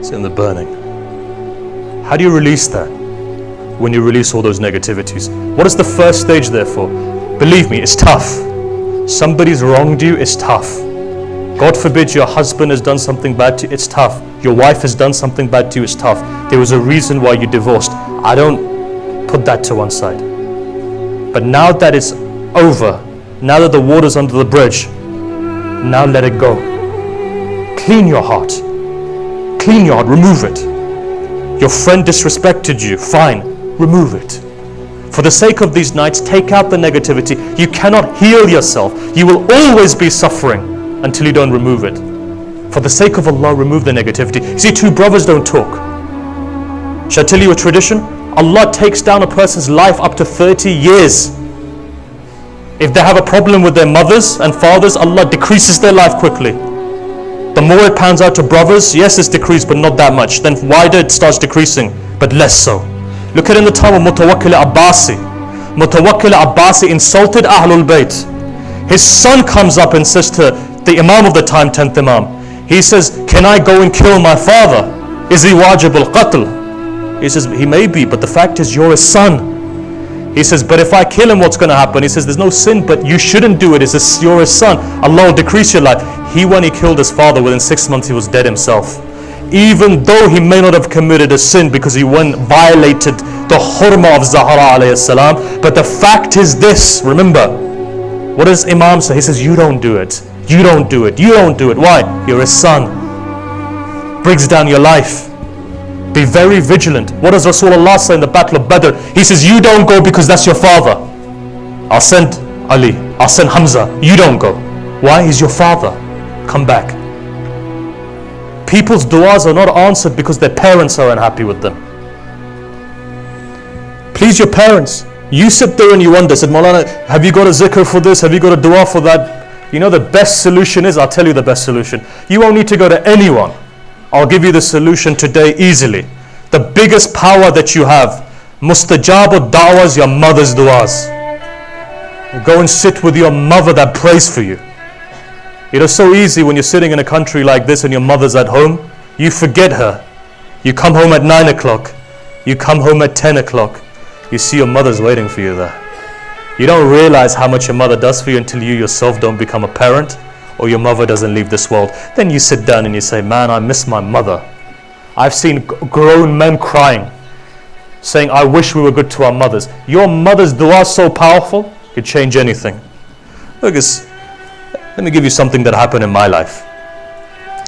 It's in the burning. How do you release that? When you release all those negativities. What is the first stage therefore? Believe me, it's tough. Somebody's wronged you, it's tough. God forbid your husband has done something bad to you, it's tough. Your wife has done something bad to you, it's tough. There was a reason why you divorced. I don't put that to one side. But now that it's over, now that the water's under the bridge, now let it go. Clean your heart. Clean your heart, remove it. Your friend disrespected you, fine, remove it. For the sake of these nights, take out the negativity. You cannot heal yourself. You will always be suffering until you don't remove it. For the sake of Allah, remove the negativity. See, two brothers don't talk. Shall I tell you a tradition? Allah takes down a person's life up to 30 years. If they have a problem with their mothers and fathers, Allah decreases their life quickly. The more it pans out to brothers, yes, it's decreased, but not that much. Then wider it starts decreasing, but less so. Look at in the time of Mutawakkil Abbasi. Mutawakkil Abbasi insulted Ahlul Bayt. His son comes up and says to the Imam of the time, 10th Imam, he says, can I go and kill my father? Is he wajib al-qatl? He says, he may be, but the fact is you're his son. He says, but if I kill him, what's going to happen? He says, there's no sin, but you shouldn't do it. He says, you're his son. Allah will decrease your life. When he killed his father, within 6 months, he was dead himself. Even though he may not have committed a sin because he violated the hurma of Zahra alayhi salam. But the fact is this, remember, what does Imam say? He says, you don't do it. You don't do it. You don't do it. Why? You're his son. Brings down your life. Be very vigilant. What does Rasulullah say in the Battle of Badr? He says, you don't go because that's your father. I'll send Ali. I'll send Hamza. You don't go. Why? He's your father. Come back. People's du'as are not answered because their parents are unhappy with them. Please your parents. You sit there and you wonder, said Maulana, have you got a zikr for this? Have you got a dua for that? You know the best solution is, I'll tell you the best solution. You won't need to go to anyone. I'll give you the solution today easily. The biggest power that you have, mustajab da'was, your mother's du'as. Go and sit with your mother that prays for you. It is so easy when you're sitting in a country like this and your mother's at home, you forget her. You come home at 9 o'clock. You come home at 10 o'clock. You see your mother's waiting for you there. You don't realize how much your mother does for you until you yourself don't become a parent or your mother doesn't leave this world. Then you sit down and you say, man, I miss my mother. I've seen grown men crying, saying, I wish we were good to our mothers. Your mother's dua is so powerful, it could change anything. Look, let me give you something that happened in my life.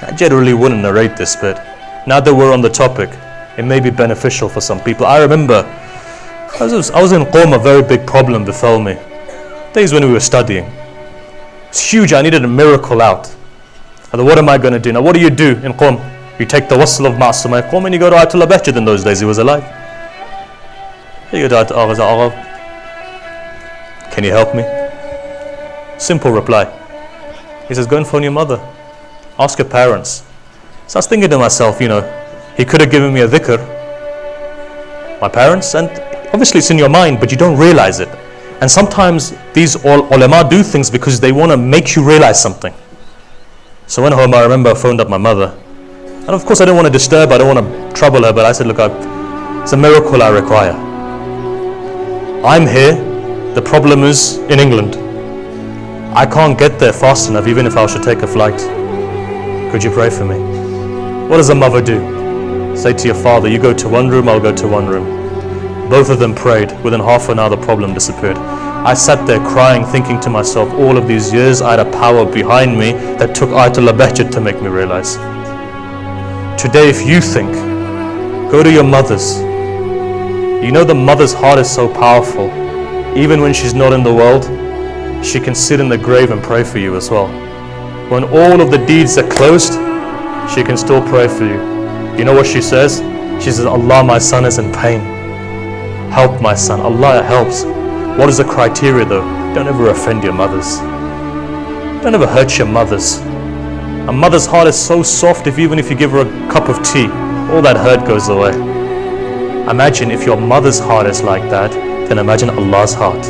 I generally wouldn't narrate this, but now that we're on the topic, it may be beneficial for some people. I remember I was in Qom, a very big problem befell me. Days when we were studying. It's huge, I needed a miracle out. I thought, what am I going to do? Now what do you do in Qom? You take the wasl of Ma'asumay Qom and you go to Ayatollah Bahjid. In those days he was alive. You go to Ayatollah, can you help me? Simple reply. He says, go and phone your mother. Ask your parents. So I was thinking to myself, he could have given me a dhikr. My parents, and obviously it's in your mind, but you don't realize it. And sometimes these ulama do things because they want to make you realize something. So when home, I remember I phoned up my mother. And of course I don't want to disturb her, I don't want to trouble her, but I said, look, it's a miracle I require. I'm here, the problem is in England. I can't get there fast enough, even if I should take a flight. Could you pray for me? What does a mother do? Say to your father, you go to one room, I'll go to one room. Both of them prayed. Within half an hour, the problem disappeared. I sat there crying, thinking to myself, all of these years, I had a power behind me that took Ayatollah Bahjid to make me realize. Today, if you think, go to your mother's. The mother's heart is so powerful. Even when she's not in the world, she can sit in the grave and pray for you as well. When all of the deeds are closed, she can still pray for you. You know what she says? She says, Allah, my son is in pain. Help my son. Allah helps. What is the criteria though? Don't ever offend your mothers. Don't ever hurt your mothers. A mother's heart is so soft, even if you give her a cup of tea, all that hurt goes away. Imagine if your mother's heart is like that, then imagine Allah's heart.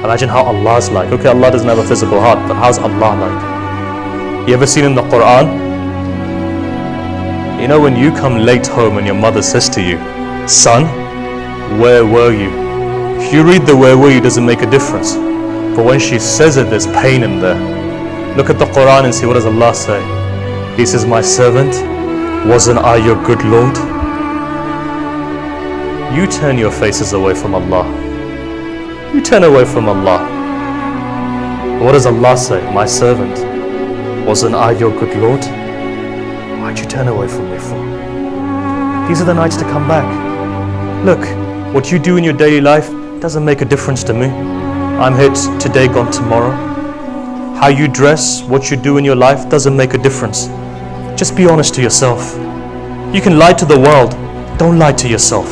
Imagine how Allah's like. Okay, Allah doesn't have a physical heart, but how's Allah like? You ever seen in the Quran? You know, when you come late home and your mother says to you, son, where were you? If you read the where were you, it doesn't make a difference. But when she says it, there's pain in there. Look at the Quran and see what does Allah say. He says, my servant, wasn't I your good Lord? You turn your faces away from Allah. You turn away from Allah. What does Allah say? My servant, wasn't I your good Lord? Why'd you turn away from me for? These are the nights to come back. Look, what you do in your daily life doesn't make a difference to me. I'm here today, gone tomorrow. How you dress, what you do in your life doesn't make a difference. Just be honest to yourself. You can lie to the world. Don't lie to yourself.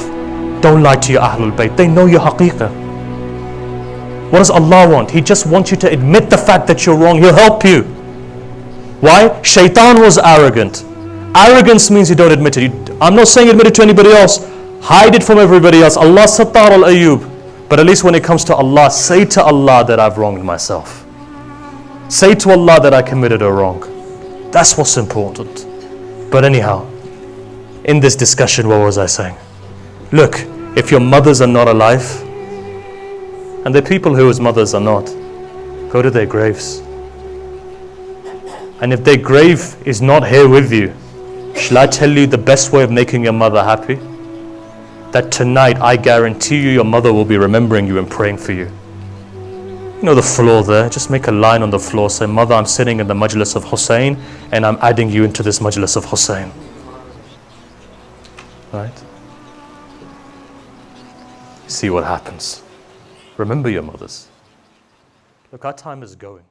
Don't lie to your Ahlul Bayt. They know your haqiqah. What does Allah want? He just wants you to admit the fact that you're wrong. He'll help you. Why? Shaitan was arrogant. Arrogance means you don't admit it. I'm not saying admit it to anybody else. Hide it from everybody else. Allah sattar al-ayub. But at least when it comes to Allah, say to Allah that I've wronged myself. Say to Allah that I committed a wrong. That's what's important. But anyhow, in this discussion, what was I saying? Look, if your mothers are not alive, and the people whose mothers are not, go to their graves. And if their grave is not here with you, shall I tell you the best way of making your mother happy? That tonight, I guarantee you, your mother will be remembering you and praying for you. You know the floor there, just make a line on the floor, say, Mother, I'm sitting in the majlis of Hussein and I'm adding you into this majlis of Hussein. Right? See what happens. Remember your mothers. Look, our time is going.